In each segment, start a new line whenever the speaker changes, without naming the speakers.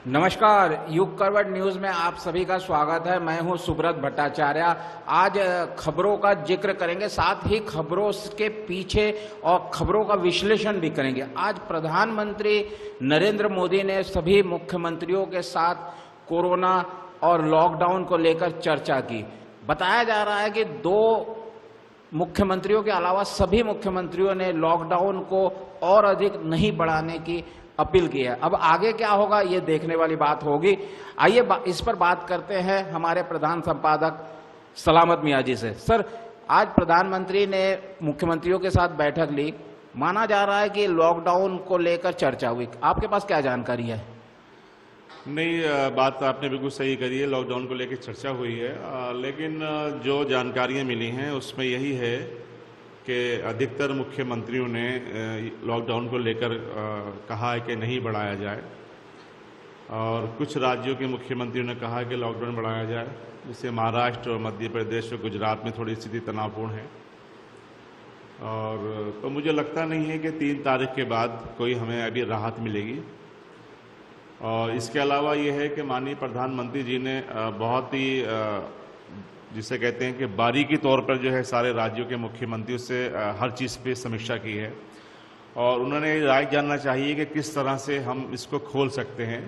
नमस्कार, युग करवट न्यूज में आप सभी का स्वागत है। मैं हूं सुब्रत भट्टाचार्य। आज खबरों का जिक्र करेंगे, साथ ही खबरों के पीछे और खबरों का विश्लेषण भी करेंगे। आज प्रधानमंत्री नरेंद्र मोदी ने सभी मुख्यमंत्रियों के साथ कोरोना और लॉकडाउन को लेकर चर्चा की। बताया जा रहा है कि 2 मुख्यमंत्रियों के अलावा सभी मुख्यमंत्रियों ने लॉकडाउन को और अधिक नहीं बढ़ाने की अपील की है। अब आगे क्या होगा ये देखने वाली बात होगी। आइए इस पर बात करते हैं हमारे प्रधान संपादक सलामत मियां जी से। सर, आज प्रधानमंत्री ने मुख्यमंत्रियों के साथ बैठक ली। माना जा रहा है कि लॉकडाउन को लेकर चर्चा हुई। आपके पास क्या जानकारी है?
नहीं, बात आपने बिल्कुल सही करी है। लॉकडाउन को लेकर चर्चा हुई है, लेकिन जो जानकारियां मिली हैं उसमें यही है कि अधिकतर मुख्यमंत्रियों ने लॉकडाउन को लेकर कहा है कि नहीं बढ़ाया जाए, और कुछ राज्यों के मुख्यमंत्रियों ने कहा कि लॉकडाउन बढ़ाया जाए। जैसे महाराष्ट्र और मध्य प्रदेश और गुजरात में थोड़ी स्थिति तनावपूर्ण है, और तो मुझे लगता नहीं है कि 3 तारीख के बाद कोई हमें अभी राहत मिलेगी। और इसके अलावा ये है कि माननीय प्रधानमंत्री जी ने बहुत ही जिसे कहते हैं कि बारीकी तौर पर जो है सारे राज्यों के मुख्यमंत्रियों से हर चीज़ पे समीक्षा की है, और उन्होंने राय जानना चाहिए कि किस तरह से हम इसको खोल सकते हैं।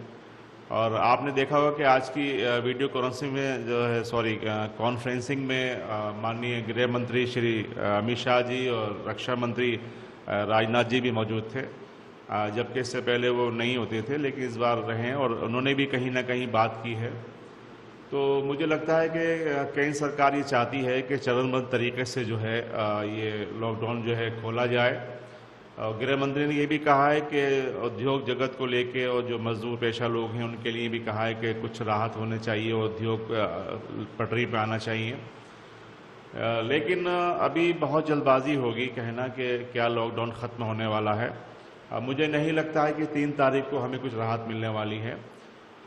और आपने देखा होगा कि आज की वीडियो कॉन्फ्रेंसिंग में माननीय गृह मंत्री श्री अमित शाह जी और रक्षा मंत्री राजनाथ जी भी मौजूद थे, जबकि इससे पहले वो नहीं होते थे, लेकिन इस बार रहे हैं और उन्होंने भी कहीं ना कहीं बात की है। तो मुझे लगता है कि केंद्र सरकार ये चाहती है कि चरणबद्ध तरीके से जो है ये लॉकडाउन जो है खोला जाए। गृह मंत्री ने ये भी कहा है कि उद्योग जगत को लेके और जो मजदूर पेशा लोग हैं उनके लिए भी कहा है कि कुछ राहत होने चाहिए और उद्योग पटरी पे आना चाहिए। लेकिन अभी बहुत जल्दबाजी होगी कहना कि क्या लॉकडाउन ख़त्म होने वाला है। मुझे नहीं लगता है कि 3 तारीख को हमें कुछ राहत मिलने वाली है,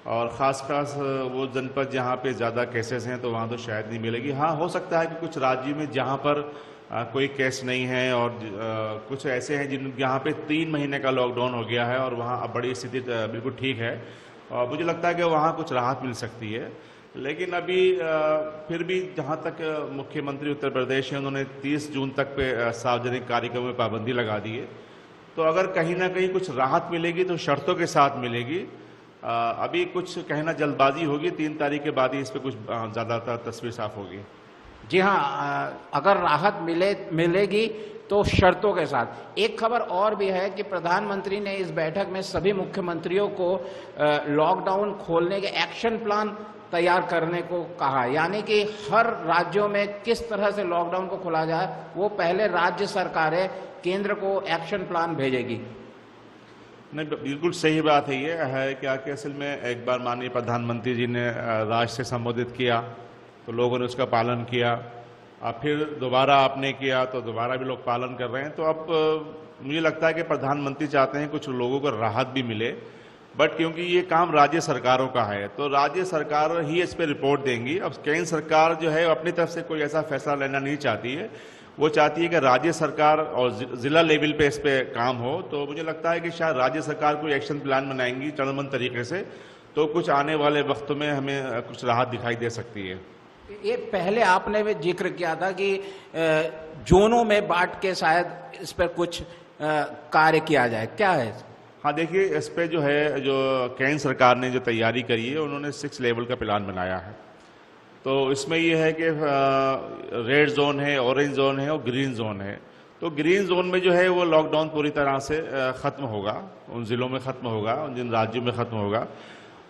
और ख़ास वो जनपद जहाँ पे ज़्यादा केसेस हैं तो वहाँ तो शायद नहीं मिलेगी। हाँ, हो सकता है कि कुछ राज्यों में जहाँ पर कोई केस नहीं है और कुछ ऐसे हैं जहाँ पे 3 महीने का लॉकडाउन हो गया है और वहाँ अब बड़ी स्थिति बिल्कुल ठीक है, और मुझे लगता है कि वहाँ कुछ राहत मिल सकती है। लेकिन अभी फिर भी जहाँ तक मुख्यमंत्री उत्तर प्रदेश हैं, उन्होंने 30 जून तक पे सार्वजनिक कार्यक्रमों में पाबंदी लगा दी है। तो अगर कहीं ना कहीं कुछ राहत मिलेगी तो शर्तों के साथ मिलेगी। अभी कुछ कहना जल्दबाजी होगी। 3 तारीख के बाद ही इस पर कुछ ज़्यादातर तस्वीर साफ होगी।
जी हाँ, अगर राहत मिलेगी तो शर्तों के साथ। एक खबर और भी है कि प्रधानमंत्री ने इस बैठक में सभी मुख्यमंत्रियों को लॉकडाउन खोलने के एक्शन प्लान तैयार करने को कहा। यानी कि हर राज्यों में किस तरह से लॉकडाउन को खोला जाए वो पहले राज्य सरकारें केंद्र को एक्शन प्लान भेजेगी।
नहीं, बिल्कुल सही बात है। ये है क्या कि असल में एक बार माननीय प्रधानमंत्री जी ने राष्ट्र से संबोधित किया तो लोगों ने उसका पालन किया, अब फिर दोबारा आपने किया तो दोबारा भी लोग पालन कर रहे हैं। तो अब मुझे लगता है कि प्रधानमंत्री चाहते हैं कुछ लोगों को राहत भी मिले, बट क्योंकि ये काम राज्य सरकारों का है तो राज्य सरकार ही इस पर रिपोर्ट देंगी। अब केंद्र सरकार जो है अपनी तरफ से कोई ऐसा फैसला लेना नहीं चाहती है, वो चाहती है कि राज्य सरकार और जिला लेवल पे इस पे काम हो। तो मुझे लगता है कि शायद राज्य सरकार कोई एक्शन प्लान बनाएंगी चरणबद्ध तरीके से, तो कुछ आने वाले वक्त में हमें कुछ राहत दिखाई दे सकती है।
ये पहले आपने भी जिक्र किया था कि जोनों में बांट के शायद इस पर कुछ कार्य किया जाए, क्या है?
हाँ, देखिए, इस पे जो है जो केंद्र सरकार ने जो तैयारी करी है उन्होंने 6 लेवल का प्लान बनाया है। तो इसमें यह है कि रेड जोन है, ऑरेंज जोन है और ग्रीन जोन है। तो ग्रीन जोन में जो है वो लॉकडाउन पूरी तरह से ख़त्म होगा, उन ज़िलों में ख़त्म होगा, उन जिन राज्यों में ख़त्म होगा।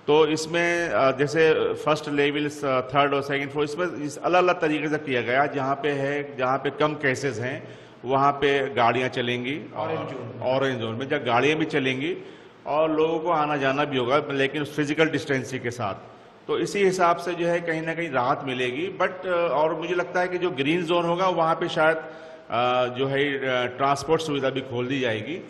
तो इसमें जैसे फर्स्ट लेवल, थर्ड और सेकंड फ्लोर, इसमें अलग अलग तरीके से किया गया। जहाँ पे कम केसेस हैं वहाँ पे गाड़ियाँ चलेंगी, ऑरेंज जोन में जब गाड़ियाँ भी चलेंगी और लोगों को आना जाना भी होगा, लेकिन फिजिकल डिस्टेंसिंग के साथ। तो इसी हिसाब से जो है कहीं ना कहीं राहत मिलेगी। बट और मुझे लगता है कि जो ग्रीन जोन होगा वहाँ पे शायद जो है ट्रांसपोर्ट सुविधा भी खोल दी जाएगी,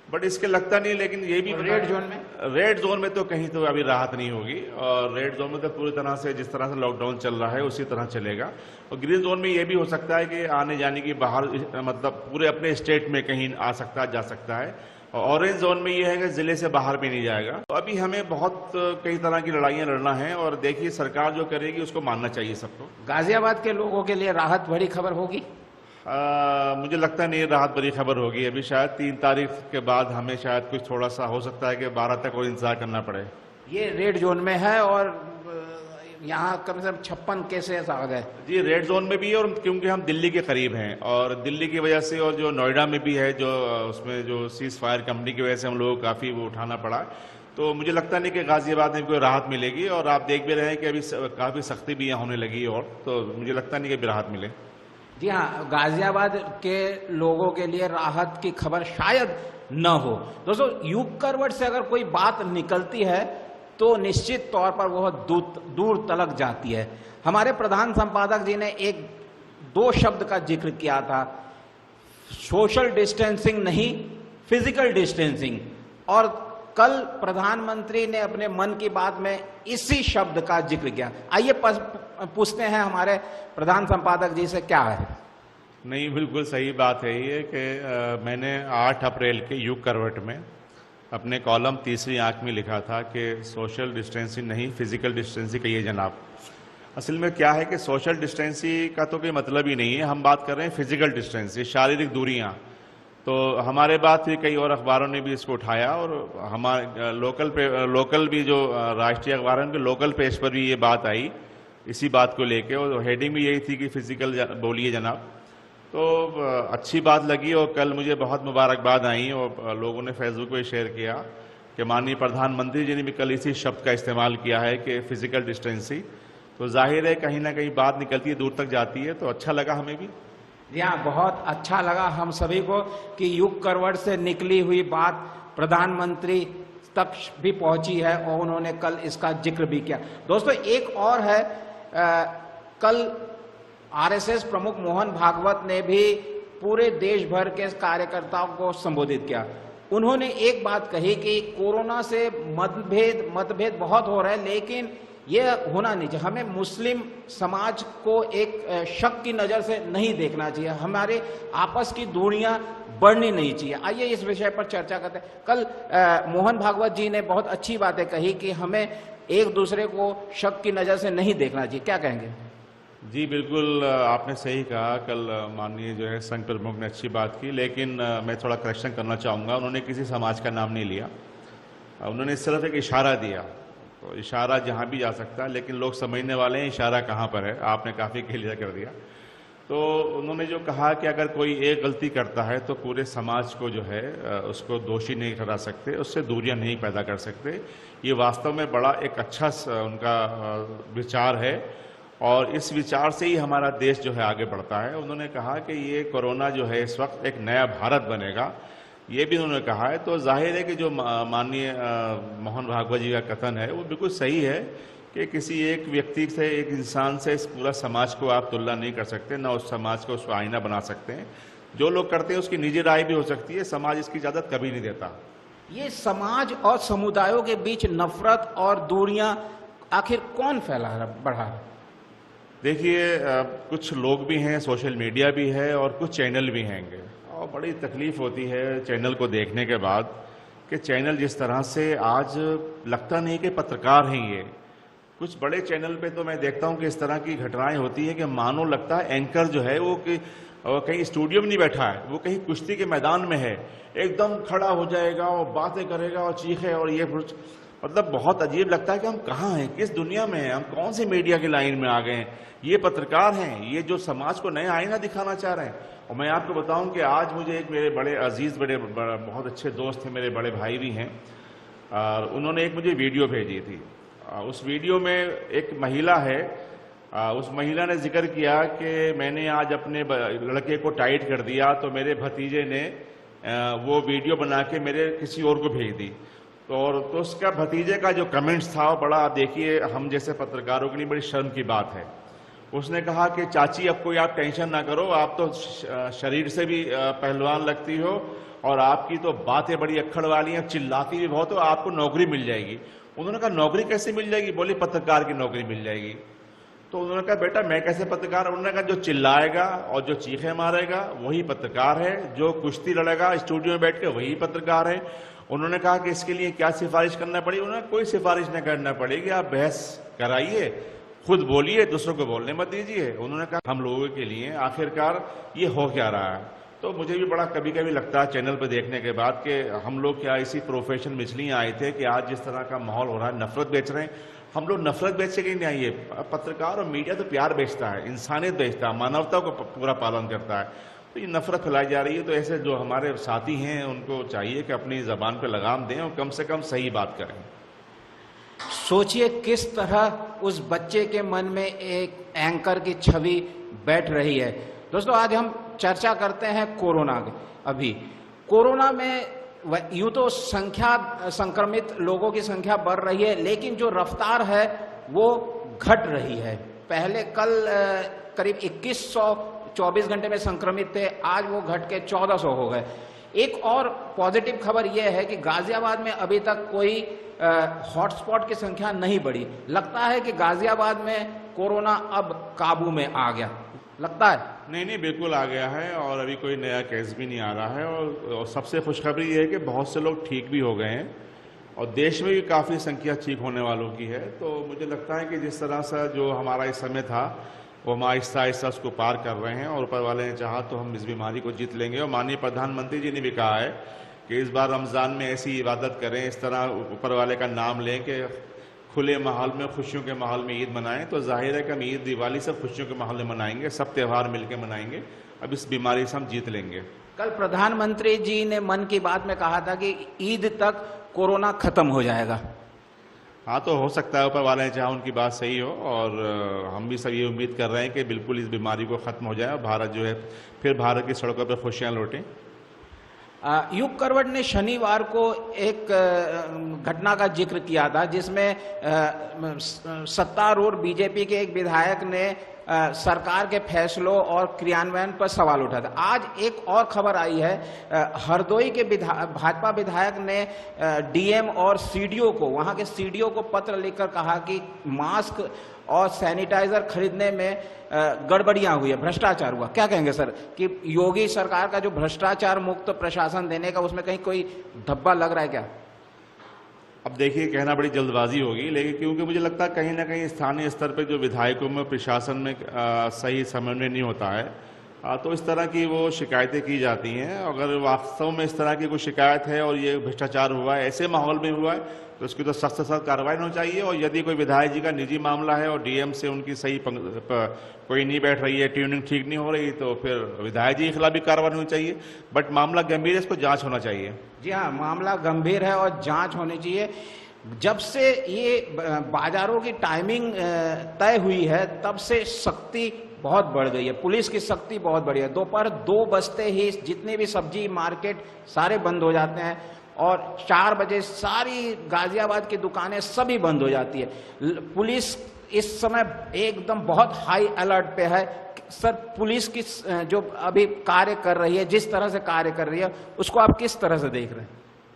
बट इसके लगता नहीं। लेकिन ये भी रेड जोन में तो कहीं तो अभी राहत नहीं होगी, और रेड जोन में तो पूरी तरह से जिस तरह से लॉकडाउन चल रहा है उसी तरह चलेगा। और ग्रीन जोन में ये भी हो सकता है कि आने जाने की बाहर मतलब पूरे अपने स्टेट में कहीं आ सकता है, जा सकता है, और ऑरेंज जोन में ये है कि जिले से बाहर भी नहीं जाएगा। तो अभी हमें बहुत कई तरह की लड़ाइयां लड़ना है और देखिए सरकार जो करेगी उसको मानना चाहिए सबको।
गाजियाबाद के लोगों के लिए राहत भरी खबर होगी?
मुझे लगता नहीं राहत भरी खबर होगी। अभी शायद 3 तारीख के बाद हमें शायद कुछ थोड़ा सा हो सकता है कि 12 तक और इंतजार करना पड़े।
ये रेड जोन में है और यहाँ कम से कम 56 केसेस आ गए।
जी रेड जोन में भी है और क्योंकि हम दिल्ली के करीब हैं और दिल्ली की वजह से और जो नोएडा में भी है, जो उसमें जो सीज फायर कंपनी की वजह से हम लोगों को काफ़ी वो उठाना पड़ा। तो मुझे लगता नहीं कि गाजियाबाद में कोई राहत मिलेगी और आप देख भी रहे हैं कि अभी काफ़ी सख्ती भी यहाँ होने लगी और तो मुझे लगता नहीं कि अभी राहत मिले।
जी हाँ, गाजियाबाद के लोगों के लिए राहत की खबर शायद न हो। दोस्तों, युग करवट से अगर कोई बात निकलती है तो निश्चित तौर पर वह दूर तलक जाती है। हमारे प्रधान संपादक जी ने 1-2 शब्द का जिक्र किया था, सोशल डिस्टेंसिंग नहीं, फिजिकल डिस्टेंसिंग, और कल प्रधानमंत्री ने अपने मन की बात में इसी शब्द का जिक्र किया। आइए पूछते हैं हमारे प्रधान संपादक जी से क्या है।
नहीं, बिल्कुल सही बात है ये कि मैंने 8 अप्रैल के युग करवट में अपने कॉलम तीसरी आंख में लिखा था कि सोशल डिस्टेंसिंग नहीं, फिजिकल डिस्टेंसिंग कहिए जनाब। असल में क्या है कि सोशल डिस्टेंसिंग का तो कोई मतलब ही नहीं है, हम बात कर रहे हैं फिजिकल डिस्टेंसिंग, शारीरिक दूरियां। तो हमारे बात भी कई और अखबारों ने भी इसको उठाया और हमारे लोकल भी जो राष्ट्रीय अखबार है उनके लोकल पेज पर भी ये बात आई इसी बात को लेके, और हेडिंग भी यही थी कि फिजिकल बोलिए जनाब। तो अच्छी बात लगी और कल मुझे बहुत मुबारकबाद आई और लोगों ने फेसबुक पे शेयर किया कि माननीय प्रधानमंत्री जी ने भी कल इसी शब्द का इस्तेमाल किया है कि फिजिकल डिस्टेंसिंग। तो जाहिर है कहीं ना कहीं बात निकलती है, दूर तक जाती है, तो अच्छा लगा हमें भी।
यहाँ बहुत अच्छा लगा हम सभी को कि युग करवट से निकली हुई बात प्रधानमंत्री तक भी पहुंची है और उन्होंने कल इसका जिक्र भी किया। दोस्तों, एक और है, कल आरएसएस प्रमुख मोहन भागवत ने भी पूरे देश भर के कार्यकर्ताओं को संबोधित किया। उन्होंने एक बात कही कि कोरोना से मतभेद बहुत हो रहे हैं, लेकिन ये होना नहीं चाहिए। हमें मुस्लिम समाज को एक शक की नजर से नहीं देखना चाहिए, हमारे आपस की दूरियां बढ़नी नहीं चाहिए। आइए इस विषय पर चर्चा करते हैं। कल मोहन भागवत जी ने बहुत अच्छी बातें कही कि हमें एक दूसरे को शक की नजर से नहीं देखना चाहिए, क्या कहेंगे?
जी बिल्कुल, आपने सही कहा। कल माननीय जो है संघ प्रमुख ने अच्छी बात की, लेकिन मैं थोड़ा करेक्शन करना चाहूँगा। उन्होंने किसी समाज का नाम नहीं लिया, उन्होंने सिर्फ एक इशारा दिया। तो इशारा जहाँ भी जा सकता है, लेकिन लोग समझने वाले हैं इशारा कहाँ पर है, आपने काफ़ी क्लियर कर दिया। तो उन्होंने जो कहा कि अगर कोई एक गलती करता है तो पूरे समाज को जो है उसको दोषी नहीं ठहरा सकते, उससे दूरियां नहीं पैदा कर सकते। ये वास्तव में बड़ा एक अच्छा उनका विचार है और इस विचार से ही हमारा देश जो है आगे बढ़ता है। उन्होंने कहा कि ये कोरोना जो है इस वक्त एक नया भारत बनेगा, ये भी उन्होंने कहा है। तो जाहिर है कि जो माननीय मोहन भागवत जी का कथन है वो बिल्कुल सही है कि किसी एक व्यक्ति से, एक इंसान से इस पूरा समाज को आप तुलना नहीं कर सकते, ना उस समाज को उसको आईना बना सकते हैं। जो लोग करते हैं उसकी निजी राय भी हो सकती है, समाज इसकी इजाजत कभी नहीं देता।
ये समाज और समुदायों के बीच नफरत और दूरियां आखिर कौन फैला बढ़ा?
देखिए, कुछ लोग भी हैं, सोशल मीडिया भी है और कुछ चैनल भी हैंगे, और बड़ी तकलीफ होती है चैनल को देखने के बाद कि चैनल जिस तरह से आज लगता नहीं कि पत्रकार हैं ये। कुछ बड़े चैनल पे तो मैं देखता हूं कि इस तरह की घटनाएं होती है कि मानो लगता है एंकर जो है वो कहीं स्टूडियो में नहीं बैठा है, वो कहीं कुश्ती के मैदान में है, एकदम खड़ा हो जाएगा और बातें करेगा और चीखे, और ये मतलब बहुत अजीब लगता है कि हम कहाँ हैं, किस दुनिया में हैं, हम कौन सी मीडिया की लाइन में आ गए हैं। ये पत्रकार हैं, ये जो समाज को नया आईना दिखाना चाह रहे हैं। और मैं आपको बताऊं कि आज मुझे एक मेरे बड़े अजीज, बहुत अच्छे दोस्त हैं, मेरे बड़े भाई भी हैं, और उन्होंने एक मुझे वीडियो भेजी थी। उस वीडियो में एक महिला है, उस महिला ने जिक्र किया कि मैंने आज अपने लड़के को टाइट कर दिया, तो मेरे भतीजे ने वो वीडियो बना के मेरे किसी और को भेज दी। तो उसका भतीजे का जो कमेंट्स था वो बड़ा, आप देखिए, हम जैसे पत्रकारों के लिए बड़ी शर्म की बात है। उसने कहा कि चाची अब कोई आप टेंशन ना करो, आप तो शरीर से भी पहलवान लगती हो और आपकी तो बातें बड़ी अक्खड़ वाली हैं, चिल्लाती भी बहुत हो, आपको नौकरी मिल जाएगी। उन्होंने कहा नौकरी कैसे मिल जाएगी? बोले पत्रकार की नौकरी मिल जाएगी। तो उन्होंने कहा बेटा मैं कैसे पत्रकार, उन्होंने कहा जो चिल्लाएगा और जो चीखे मारेगा वही पत्रकार है, जो कुश्ती लड़ेगा स्टूडियो में बैठ के वही पत्रकार है। उन्होंने कहा कि इसके लिए क्या सिफारिश करना पड़ी, उन्होंने कोई सिफारिश नहीं करना पड़ेगी, आप बहस कराइए, खुद बोलिए, दूसरों को बोलने मत दीजिए। उन्होंने कहा हम लोगों के लिए आखिरकार ये हो क्या रहा है। तो मुझे भी बड़ा कभी कभी लगता है चैनल पर देखने के बाद कि हम लोग क्या इसी प्रोफेशन में इसलिए आए थे कि आज जिस तरह का माहौल हो रहा है, नफरत बेच रहे हैं, हम लोग नफरत बेचने के लिए नहीं आइए। पत्रकार और मीडिया तो प्यार बेचता है, इंसानियत बेचता है, मानवता को पूरा पालन करता है। तो ये नफरत फैलाई जा रही है, तो ऐसे जो हमारे साथी हैं उनको चाहिए कि अपनी जबान पर लगाम दें और कम से कम सही बात करें।
सोचिए किस तरह उस बच्चे के मन में एक एंकर की छवि बैठ रही है। दोस्तों आज हम चर्चा करते हैं कोरोना की। अभी कोरोना में यूं तो संक्रमित लोगों की संख्या बढ़ रही है, लेकिन जो रफ्तार है वो घट रही है। पहले कल करीब 2124 घंटे में संक्रमित थे, आज वो घट के 1400 हो गए। एक और पॉजिटिव खबर यह है कि गाजियाबाद में अभी तक कोई हॉटस्पॉट की संख्या नहीं बढ़ी। लगता है कि गाजियाबाद में कोरोना अब काबू में आ गया, लगता है?
नहीं, बिल्कुल आ गया है और अभी कोई नया केस भी नहीं आ रहा है। और सबसे खुशखबरी ये है कि बहुत से लोग ठीक भी हो गए हैं और देश में भी काफ़ी संख्या ठीक होने वालों की है। तो मुझे लगता है कि जिस तरह से जो हमारा इस समय था वो हम आहिस्ता आहिस्ता उसको पार कर रहे हैं और ऊपर वाले ने चाहा तो हम इस बीमारी को जीत लेंगे। और माननीय प्रधानमंत्री जी ने भी कहा है कि इस बार रमज़ान में ऐसी इबादत करें, इस तरह ऊपर वाले का नाम लें कि खुले माहौल में, खुशियों के माहौल में ईद मनाएं। तो जाहिर है कि हम ईद दिवाली सब खुशियों के माहौल में मनाएंगे, सब त्यौहार मिलकर मनाएंगे। अब इस बीमारी से हम जीत लेंगे।
कल प्रधानमंत्री जी ने मन की बात में कहा था कि ईद तक कोरोना खत्म हो जाएगा।
हाँ, तो हो सकता है ऊपर वाले चाहे उनकी बात सही हो और हम भी सब ये उम्मीद कर रहे हैं कि बिल्कुल इस बीमारी को खत्म हो जाए और भारत जो है फिर भारत की सड़कों पर खुशियाँ लौटें।
युग करवट ने शनिवार को एक घटना का जिक्र किया था जिसमें सत्तारूढ़ बीजेपी के एक विधायक ने सरकार के फैसलों और क्रियान्वयन पर सवाल उठाया था। आज एक और खबर आई है, हरदोई के भाजपा विधायक ने डीएम और सीडीओ को, वहां के सीडीओ को पत्र लिखकर कहा कि मास्क और सैनिटाइजर खरीदने में गड़बड़ियां हुई है, भ्रष्टाचार हुआ। क्या कहेंगे सर कि योगी सरकार का जो भ्रष्टाचार मुक्त प्रशासन देने का, उसमें कहीं कोई धब्बा लग रहा है क्या?
अब देखिए, कहना बड़ी जल्दबाजी होगी, लेकिन क्योंकि मुझे लगता है कहीं ना कहीं स्थानीय स्तर पर जो विधायकों में प्रशासन में सही समन्वय नहीं होता है, तो इस तरह की वो शिकायतें की जाती हैं। अगर वास्तव में इस तरह की कोई शिकायत है और ये भ्रष्टाचार हुआ है, ऐसे माहौल में हुआ है, तो उसकी तो सख्त से सख्त कार्रवाई होनी चाहिए। और यदि कोई विधायक जी का निजी मामला है और डीएम से उनकी सही कोई नहीं बैठ रही है, ट्यूनिंग ठीक नहीं हो रही, तो फिर विधायक जी के खिलाफ भी कार्रवाई होनी चाहिए। बट मामला गंभीर है, इसको जांच होना चाहिए।
जी हाँ, मामला गंभीर है और जांच होनी चाहिए। जब से ये बाजारों की टाइमिंग तय हुई है तब से सख्ती बहुत बढ़ गई है, पुलिस की सख्ती बहुत बढ़ी है। दोपहर 2 बजते ही जितने भी सब्जी मार्केट सारे बंद हो जाते हैं और 4 बजे सारी गाजियाबाद की दुकानें सभी बंद हो जाती है। पुलिस इस समय एकदम बहुत हाई अलर्ट पे है। सर, पुलिस की जो अभी कार्य कर रही है, जिस तरह से कार्य कर रही है, उसको आप किस तरह से देख रहे हैं?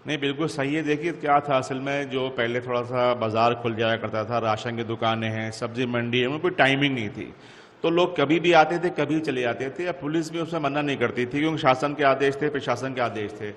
नहीं, बिल्कुल सही है। देखिए क्या था असल में, जो पहले थोड़ा सा बाजार खुल जाया करता था, राशन की दुकानें हैं, सब्जी मंडी है, उनमें कोई टाइमिंग नहीं थी, तो लोग कभी भी आते थे, कभी चले जाते थे। पुलिस भी उसमें मना नहीं करती थी क्योंकि शासन के आदेश थे, प्रशासन के आदेश थे।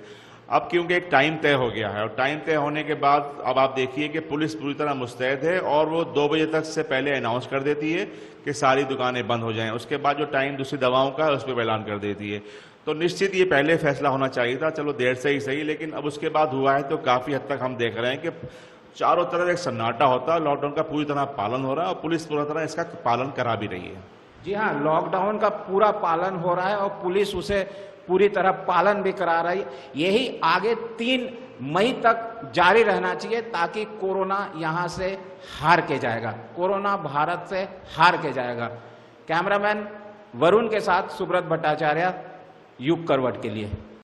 अब क्योंकि एक टाइम तय हो गया है और टाइम तय होने के बाद अब आप देखिए कि पुलिस पूरी तरह मुस्तैद है और वो 2 बजे तक से पहले अनाउंस कर देती है कि सारी दुकानें बंद हो जाएं। उसके बाद जो टाइम दूसरी दवाओं का है उस पर ऐलान कर देती है। तो निश्चित ये पहले फैसला होना चाहिए था, चलो देर से ही सही, लेकिन अब उसके बाद हुआ है तो काफ़ी हद तक हम देख रहे हैं कि चारों तरफ एक सन्नाटा होता है। लॉकडाउन का पूरी तरह पालन हो रहा है और पुलिस पूरी तरह इसका पालन करा भी रही है।
जी हाँ, लॉकडाउन का पूरा पालन हो रहा है और पुलिस उसे पूरी तरह पालन भी करा रही है। यही आगे 3 मई तक जारी रहना चाहिए ताकि कोरोना यहां से हार के जाएगा, कोरोना भारत से हार के जाएगा। कैमरामैन वरुण के साथ सुब्रत भट्टाचार्य, युग करवट के लिए।